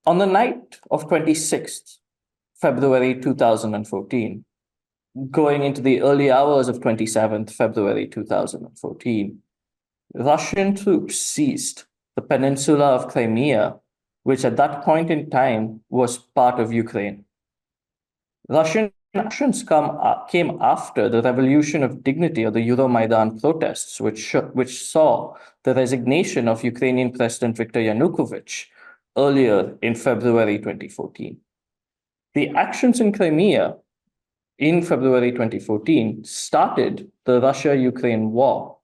On the night of 26th February 2014, going into the early hours of 27th February 2014, Russian troops seized the peninsula of Crimea, which at that point in time was part of Ukraine. Russian actions came after the Revolution of Dignity or the Euromaidan protests, which saw the resignation of Ukrainian President Viktor Yanukovych earlier in February 2014. The actions in Crimea in February 2014 started the Russia-Ukraine war.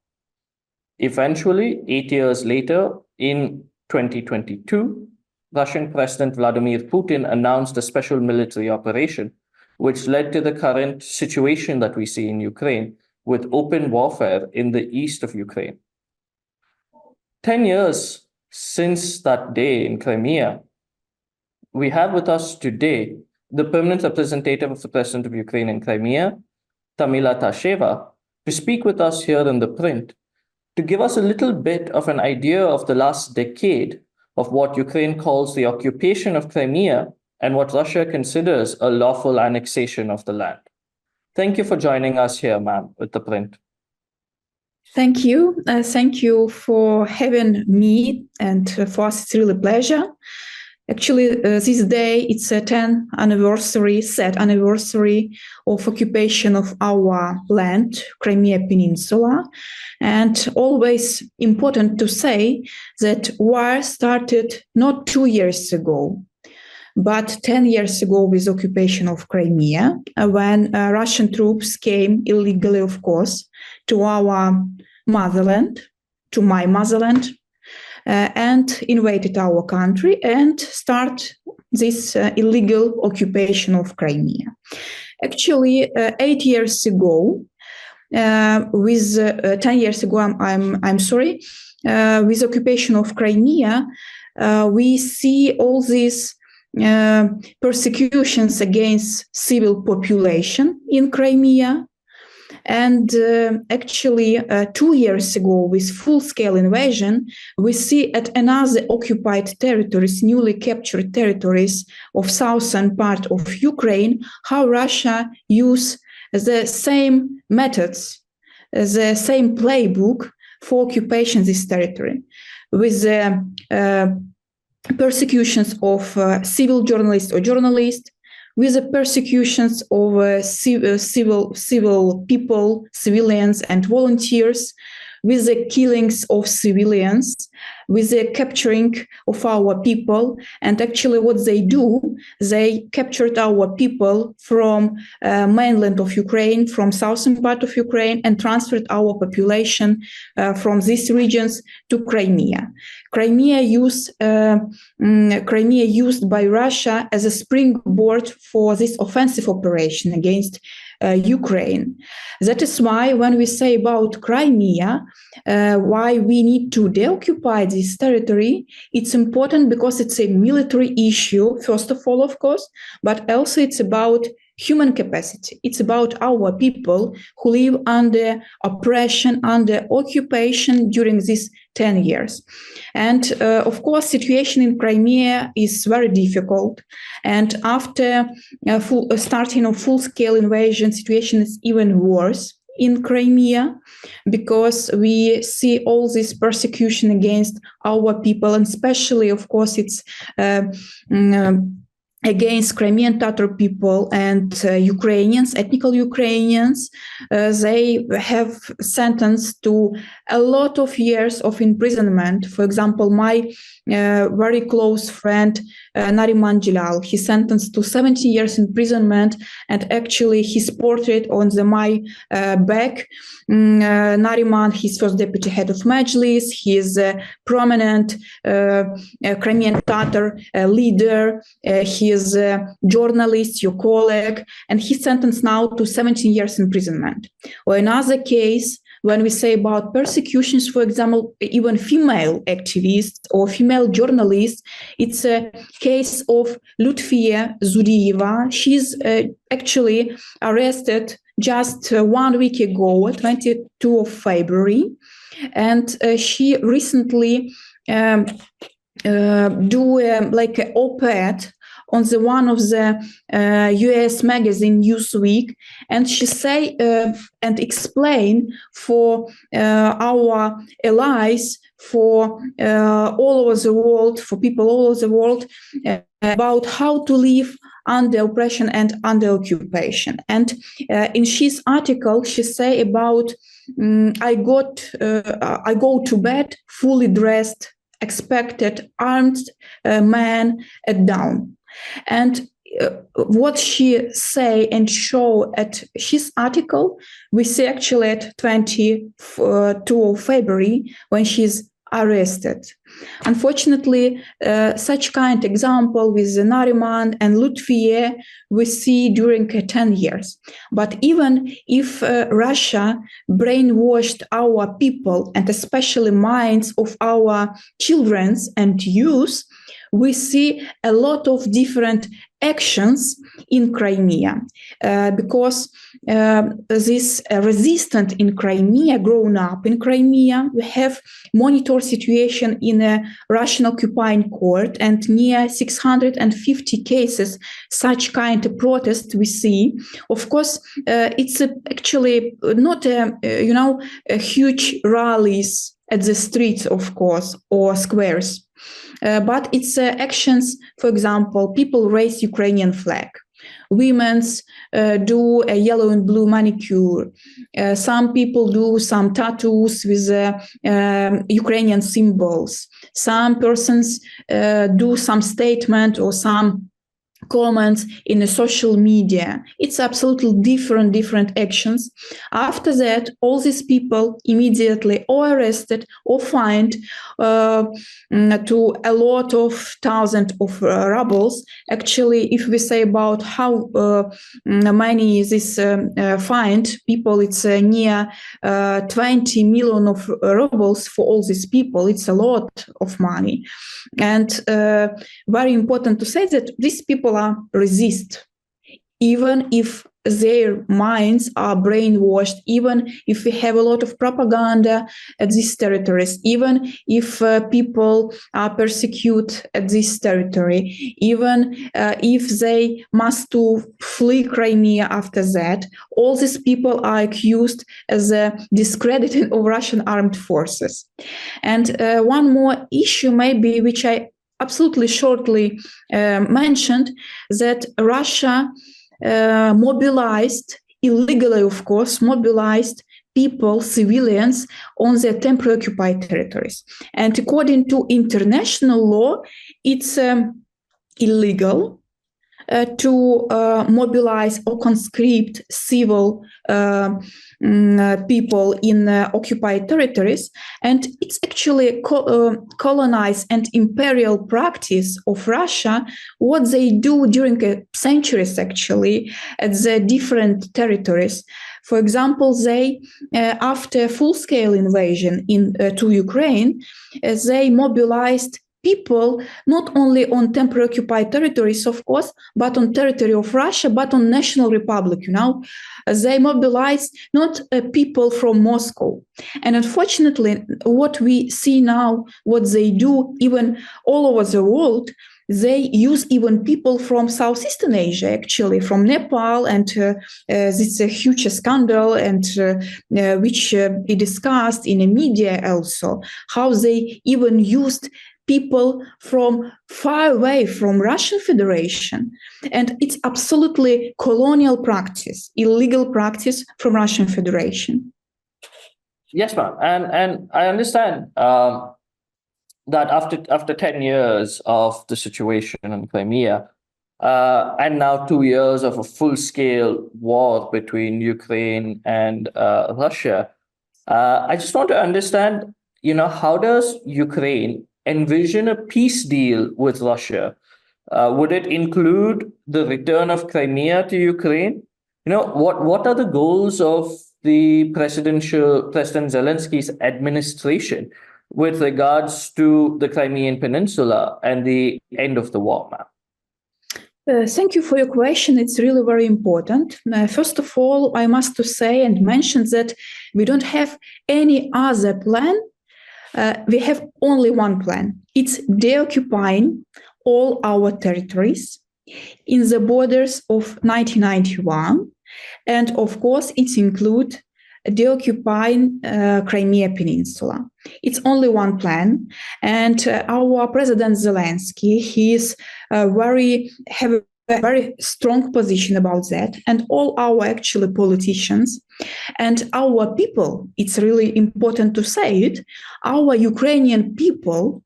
Eventually, 8 years later, in 2022, Russian President Vladimir Putin announced a special military operation, which led to the current situation that we see in Ukraine, with open warfare in the east of Ukraine. 10 years since that day in Crimea, we have with us today the permanent representative of the President of Ukraine in Crimea, Tamila Tasheva, to speak with us here in ThePrint, to give us a little bit of an idea of the last decade of what Ukraine calls the occupation of Crimea and what Russia considers a lawful annexation of the land. Thank you for joining us here, ma'am, with ThePrint. Thank you. Thank you for having me, and for us it's really a pleasure. Actually, this day, it's a 10th anniversary of occupation of our land, Crimea Peninsula. And always important to say that war started not 2 years ago, but 10 years ago with occupation of Crimea, when Russian troops came illegally, of course, to our motherland, to my motherland, and invaded our country and start this illegal occupation of Crimea. Actually, 8 years ago, with 10 years ago, with occupation of Crimea, we see all these persecutions against civil population in Crimea. And actually, 2 years ago, with full-scale invasion, we see at another occupied territories, newly captured territories of southern part of Ukraine, how Russia use the same methods, the same playbook for occupation of this territory, with the persecutions of civil journalists or journalists, with the persecutions of civil people, civilians and volunteers, with the killings of civilians, with the capturing of our people. And actually what they do, they captured our people from mainland of Ukraine, from southern part of Ukraine, and transferred our population from these regions to Crimea. Crimea used by Russia as a springboard for this offensive operation against Ukraine. That is why when we say about Crimea, why we need to deoccupy this territory, it's important because it's a military issue, first of all, of course, but also it's about human capacity. It's about our people who live under oppression, under occupation during these 10 years. And of course, situation in Crimea is very difficult. And after starting of full-scale invasion, situation is even worse in Crimea, because we see all this persecution against our people, and especially, of course, it's against Crimean Tatar people and Ukrainians, ethnical Ukrainians. They have sentenced to a lot of years of imprisonment. For example, my very close friend, Nariman Jilal, he sentenced to 70 years imprisonment, and actually his portrait on my back. Nariman, his first deputy head of Majlis, he is a prominent Crimean Tatar leader, he is a journalist, your colleague, and he's sentenced now to 17 years imprisonment. Or another case, when we say about persecutions, for example, even female activists or female journalists, it's a case of Lutfia Zudiyeva. She's actually arrested just 1 week ago, 22 of February, and she recently do like an op-ed on the one of the US magazine Newsweek, and she say and explain for our allies, for all over the world, for people all over the world, about how to live under oppression and under occupation. And in his article, she say about I go to bed fully dressed, expected armed man at dawn. And what she say and show at his article, we see actually at 22 of February when she's arrested. Unfortunately, such kind of example with Nariman and Lutfiye we see during 10 years. But even if Russia brainwashed our people and especially minds of our children and youth, we see a lot of different actions in Crimea because this resistance in Crimea, grown up in Crimea, we have monitor situation in a Russian occupying court, and near 650 cases such kind of protest we see. Of course, it's actually not a huge rallies at the streets, of course, or squares. But it's actions, for example, people raise Ukrainian flag. Women's do a yellow and blue manicure. Some people do some tattoos with Ukrainian symbols. Some persons do some statement or some comments in the social media. It's absolutely different actions. After that, all these people immediately or arrested or fined to a lot of thousands of rubles. Actually, if we say about how many is this fined people, it's near 20 million of rubles for all these people. It's a lot of money. And very important to say that these people are resist, even if their minds are brainwashed, even if we have a lot of propaganda at these territories, even if people are persecuted at this territory, even if they must to flee Crimea after that, all these people are accused as a discrediting of Russian armed forces. And one more issue maybe, which I absolutely shortly mentioned, that Russia mobilized, illegally of course, mobilized people, civilians, on their temporary occupied territories. And according to international law, it's illegal to mobilize or conscript civil people in occupied territories. And it's actually colonized and imperial practice of Russia, what they do during centuries actually at the different territories. For example, they, after full-scale invasion to Ukraine, they mobilized people not only on temporary occupied territories, of course, but on territory of Russia, but on national republic, They mobilized not people from Moscow. And unfortunately, what we see now, what they do even all over the world, they use even people from Southeastern Asia, actually, from Nepal, and it's a huge scandal, and which we discussed in the media also, how they even used people from far away from Russian Federation. And it's absolutely colonial practice, illegal practice from Russian Federation. Yes, ma'am. And I understand that after 10 years of the situation in Crimea, and now 2 years of a full-scale war between Ukraine and Russia, I just want to understand, how does Ukraine envision a peace deal with Russia? Would it include the return of Crimea to Ukraine? What are the goals of the President Zelensky's administration with regards to the Crimean Peninsula and the end of the war, ma'am? Thank you for your question. It's really very important. First of all, I must to say and mention that we don't have any other plan we have only one plan. It's deoccupying all our territories in the borders of 1991. And of course, it includes deoccupying Crimea Peninsula. It's only one plan. And our President Zelensky, he is have a very strong position about that. And all our actually politicians and our people, it's really important to say it, our Ukrainian people,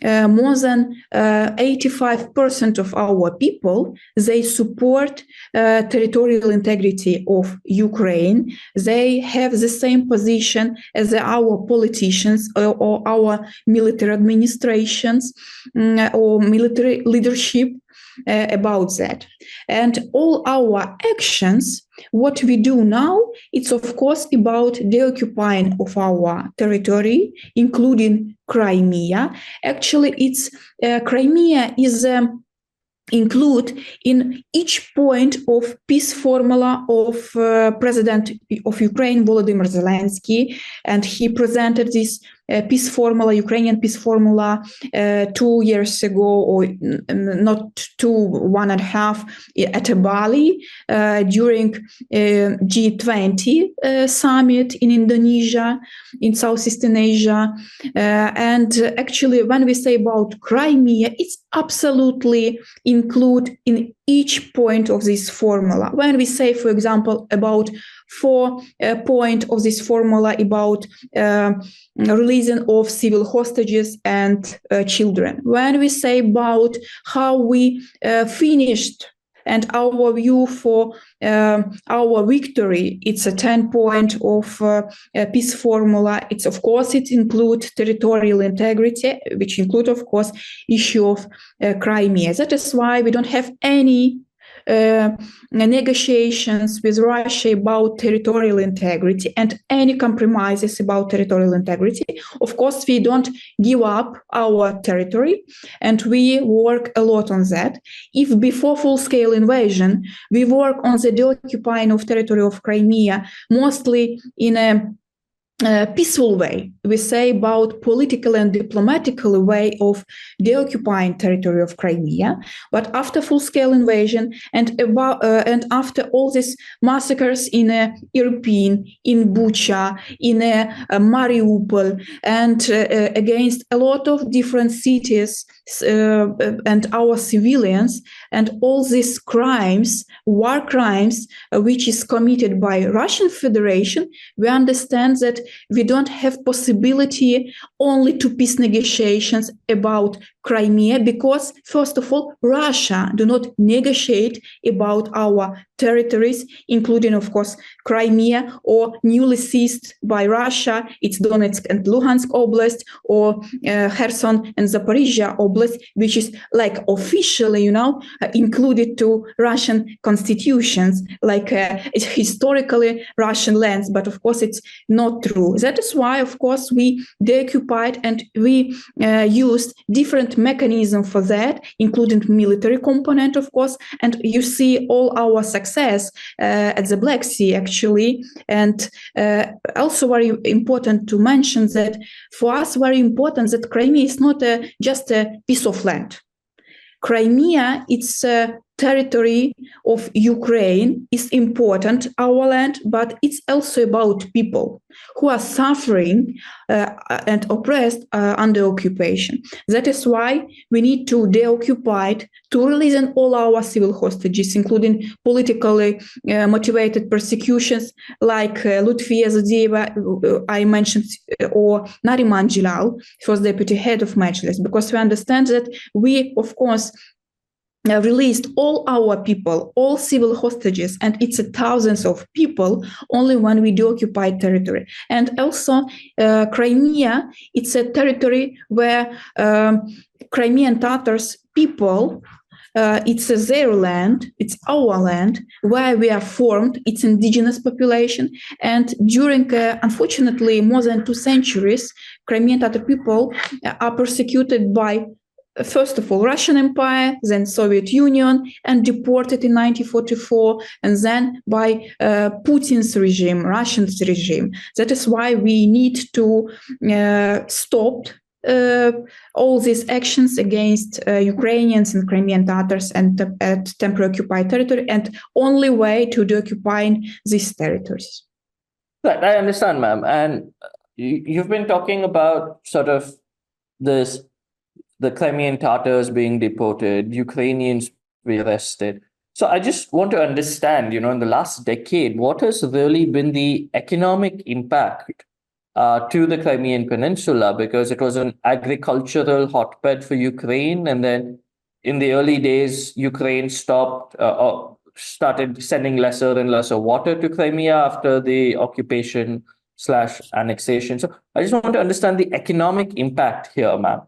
more than 85% of our people, they support territorial integrity of Ukraine. They have the same position as our politicians or our military administrations or military leadership about that. And all our actions, what we do now, it's of course about deoccupying of our territory, including Crimea. Actually, it's Crimea is include in each point of peace formula of President of Ukraine, Volodymyr Zelensky, and he presented this peace formula, Ukrainian peace formula, 2 years ago, or not 2, 1.5, at Bali during G20 summit in Indonesia, in Southeastern Asia. And actually, when we say about Crimea, it's absolutely include in each point of this formula. When we say, for example, about 4 point of this formula about releasing of civil hostages and children. When we say about how we finished and our view for our victory, it's a 10 point of peace formula. It's of course, it includes territorial integrity, which include, of course, issue of Crimea. That is why we don't have any negotiations with Russia about territorial integrity and any compromises about territorial integrity. Of course, we don't give up our territory, and we work a lot on that. If before full-scale invasion, we work on the deoccupying of territory of Crimea, mostly in a peaceful way. We say about political and diplomatical way of deoccupying territory of Crimea. But after full-scale invasion and after all these massacres in Irpin, in Bucha, in Mariupol, and against a lot of different cities and our civilians, and all these crimes, war crimes, which is committed by Russian Federation, we understand that we don't have possibility only to peace negotiations about Crimea, because first of all, Russia do not negotiate about our territories, including, of course, Crimea, or newly seized by Russia, it's Donetsk and Luhansk Oblast, or Kherson and Zaporizhia Oblast, which is like officially, included to Russian constitutions, like it's historically Russian lands, but of course it's not true. That is why, of course, we deoccupied and we used different mechanism for that, including military component, of course, and you see all our success at the Black Sea, actually. And also very important to mention that for us, very important that Crimea is not just a piece of land. Crimea, it's a territory of Ukraine, is important, our land, but it's also about people who are suffering and oppressed under occupation. That is why we need to deoccupy it, to release all our civil hostages, including politically motivated persecutions like Lutfiya Zudiyeva, I mentioned, or Nariman Jilal, first deputy head of Majlis, because we understand that we, of course, released all our people, all civil hostages, and it's thousands of people only when we deoccupy territory. And also Crimea, it's a territory where Crimean Tatars people, it's their land, it's our land, where we are formed, it's indigenous population. And during, unfortunately, more than 2 centuries, Crimean Tatar people are persecuted by first of all, Russian Empire, then Soviet Union, and deported in 1944, and then by Putin's regime, Russian's regime. That is why we need to stop all these actions against Ukrainians and Crimean Tatars and at temporarily occupied territory, and only way to deoccupy these territories. Right, I understand, ma'am. And you've been talking about sort of this, the Crimean Tatars being deported, Ukrainians being arrested. So I just want to understand, in the last decade, what has really been the economic impact to the Crimean Peninsula, because it was an agricultural hotbed for Ukraine. And then in the early days, Ukraine started sending lesser and lesser water to Crimea after the occupation/annexation. So I just want to understand the economic impact here, ma'am,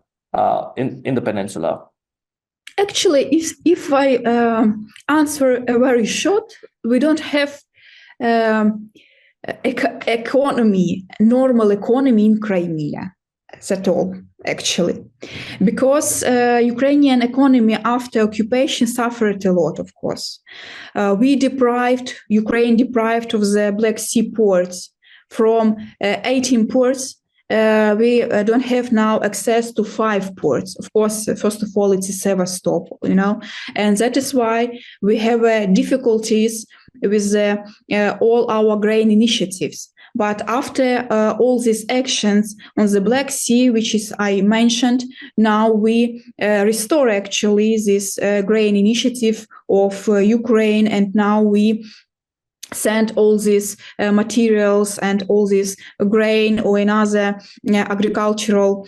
in the peninsula. Actually, if I answer a very short, we don't have normal economy in Crimea at all, actually, because Ukrainian economy after occupation suffered a lot, of course. Ukraine deprived of the Black Sea ports. From 18 ports, we don't have now access to 5 ports. Of course, first of all, it's a Sevastopol, and that is why we have difficulties with all our grain initiatives. But after all these actions on the Black Sea, which is I mentioned, now we restore actually this grain initiative of Ukraine, and now we send all these materials and all this grain or another agricultural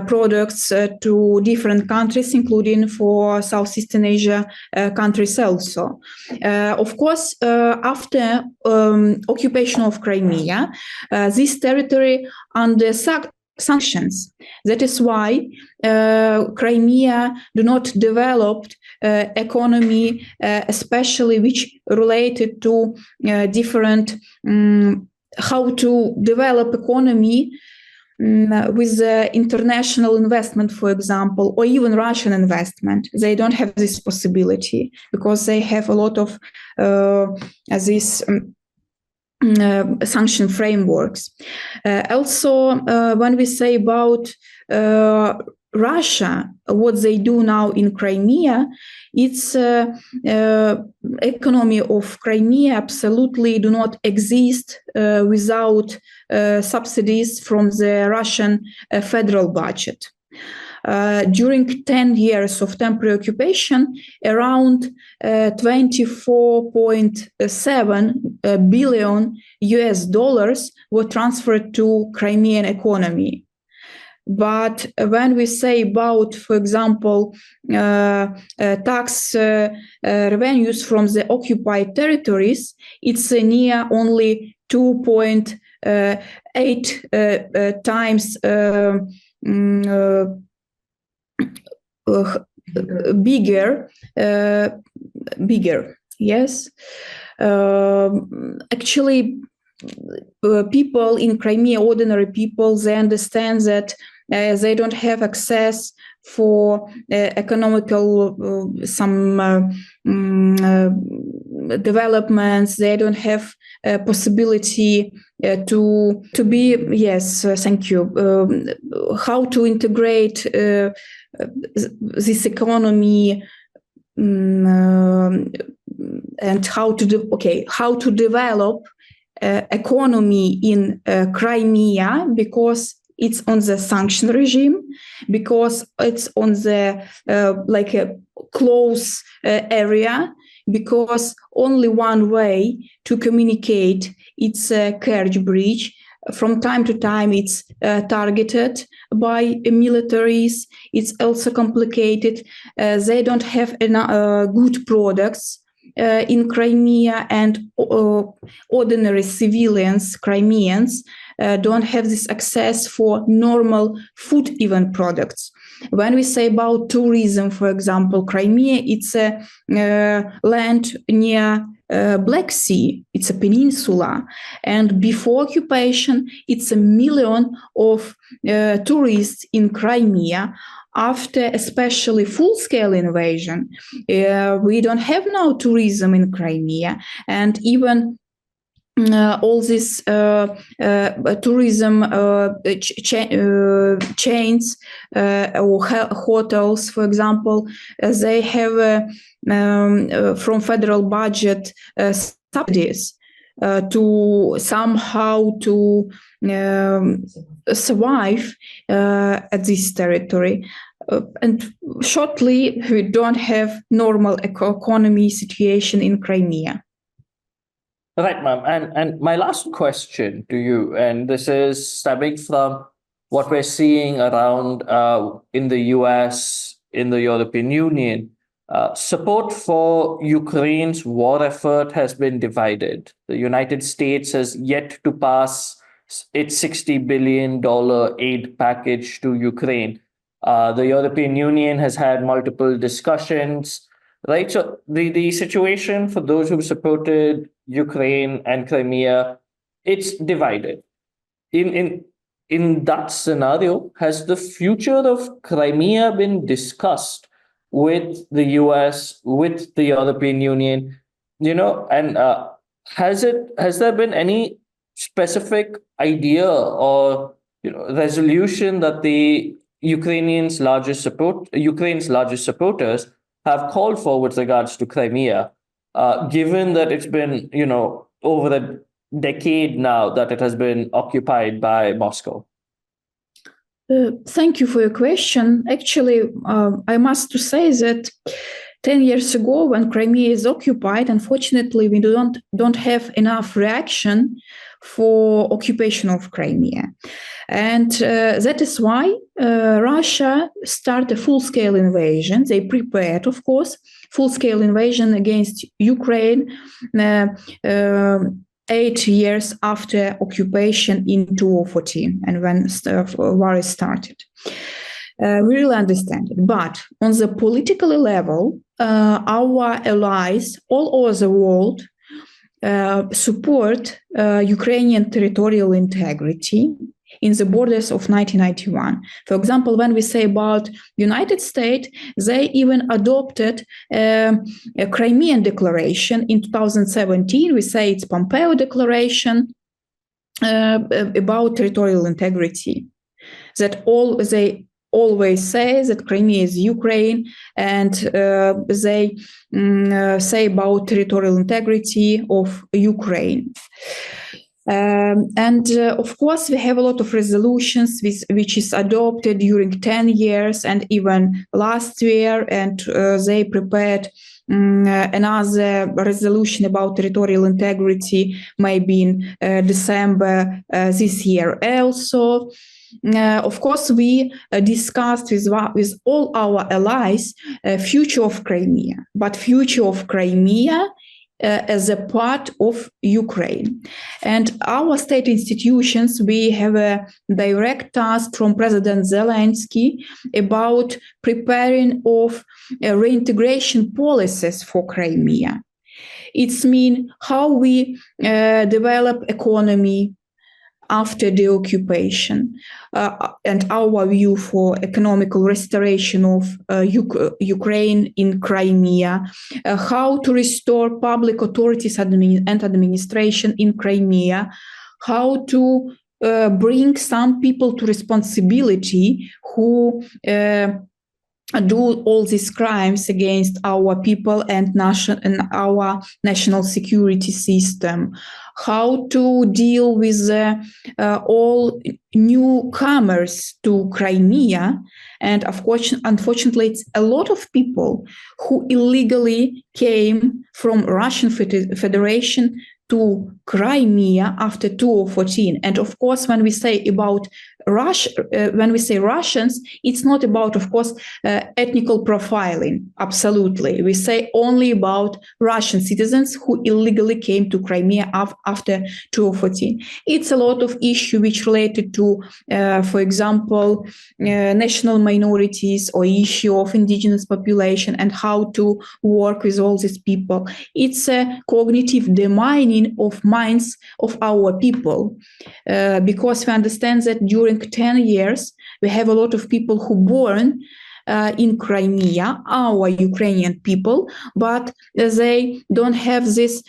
products to different countries, including for Southeastern Asia countries also. Of course, after occupation of Crimea, this territory under sanctions. That is why Crimea do not develop economy, especially which related to different how to develop economy with international investment, for example, or even Russian investment. They don't have this possibility because they have a lot of these sanction frameworks. Also, when we say about Russia, what they do now in Crimea, its economy of Crimea absolutely do not exist without subsidies from the Russian federal budget. During 10 years of temporary occupation, around 24.7 billion US dollars were transferred to Crimean economy. But when we say about, for example, tax revenues from the occupied territories, it's near only 2.8 times bigger. Yes. Actually, people in Crimea, ordinary people, they understand that they don't have access for economical developments. They don't have possibility to be. Yes, thank you. How to integrate this economy and how to develop economy in Crimea, because it's on the sanction regime, because it's on the like a close area, because only one way to communicate, it's a carriage bridge. From time to time, it's targeted by militaries. It's also complicated. They don't have good products in Crimea, and ordinary civilians, Crimeans, don't have this access for normal food even products. When we say about tourism, for example, Crimea, it's a land near Black Sea. It's a peninsula, and before occupation, it's 1 million of tourists in Crimea. After especially full-scale invasion, we don't have now tourism in Crimea, and even all these tourism chains or hotels, for example, they have from federal budget subsidies to somehow to survive at this territory. And shortly, we don't have normal economy situation in Crimea. Right, ma'am. And my last question to you, and this is stemming from what we're seeing around in the US, in the European Union, support for Ukraine's war effort has been divided. The United States has yet to pass its $60 billion aid package to Ukraine. The European Union has had multiple discussions, right? So the situation for those who supported Ukraine and Crimea, it's divided. In that scenario, has the future of Crimea been discussed with the US, with the European Union? And has there been any specific idea or resolution that the Ukraine's largest supporters have called for with regards to Crimea, given that it's been over a decade now that it has been occupied by Moscow? Thank you for your question. Actually, I must say that 10 years ago, when Crimea is occupied, unfortunately, we don't have enough reaction for occupation of Crimea. And that is why Russia started a full-scale invasion. They prepared, of course, full-scale invasion against Ukraine 8 years after occupation in 2014 and when war started. We really understand it. But on the political level, our allies all over the world support Ukrainian territorial integrity in the borders of 1991. For example, when we say about United States, they even adopted a Crimean declaration in 2017. We say it's Pompeo Declaration about territorial integrity. That they always say that Crimea is Ukraine, and they say about territorial integrity of Ukraine. Of course, we have a lot of resolutions which is adopted during 10 years and even last year, and they prepared another resolution about territorial integrity maybe in December this year also. Of course, we discussed with all our allies future of Crimea, but future of Crimea as a part of Ukraine. And our state institutions, we have a direct task from President Zelensky about preparing of reintegration policies for Crimea. It's mean how we develop economy after the occupation, and our view for economical restoration of Ukraine in Crimea, how to restore public authorities and administration in Crimea, how to bring some people to responsibility who do all these crimes against our people and our national security system, how to deal with all newcomers to Crimea. And of course, unfortunately, it's a lot of people who illegally came from Russian Federation to Crimea after 2014. And of course, when we say about when we say Russians, it's not about, of course, ethnical profiling. Absolutely. We say only about Russian citizens who illegally came to Crimea after 2014. It's a lot of issue which related to, for example, national minorities or issue of indigenous population and how to work with all these people. It's a cognitive demining of minds of our people, because we understand that during 10 years, we have a lot of people who born in Crimea, our Ukrainian people, but they don't have this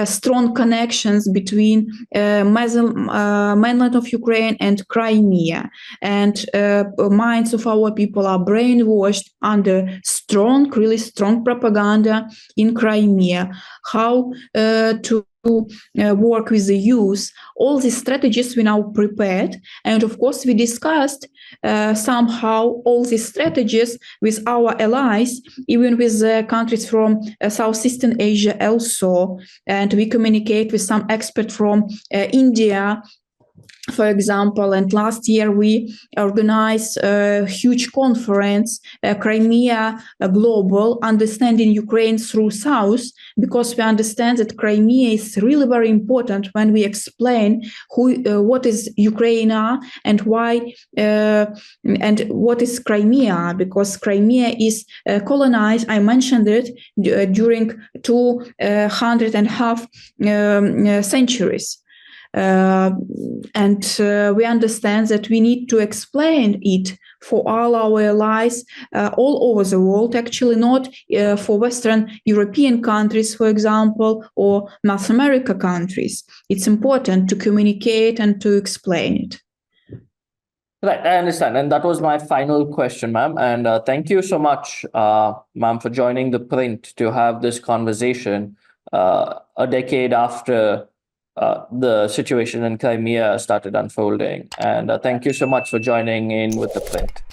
strong connections between mainland of Ukraine and Crimea. And minds of our people are brainwashed under really strong propaganda in Crimea. How to work with the youth. All these strategies we now prepared, and of course we discussed somehow all these strategies with our allies, even with the countries from Southeastern Asia also, and we communicate with some experts from India, for example. And last year we organized a huge conference, Crimea Global, Understanding Ukraine Through South, because we understand that Crimea is really very important when we explain what is Ukraine and why, and what is Crimea, because Crimea is colonized, I mentioned it, during 2.5 centuries. And we understand that we need to explain it for all our allies all over the world, actually not for Western European countries, for example, or North America countries. It's important to communicate and to explain it. Right, I understand. And that was my final question, ma'am. And thank you so much, ma'am, for joining ThePrint to have this conversation a decade after the situation in Crimea started unfolding. And thank you so much for joining in with ThePrint.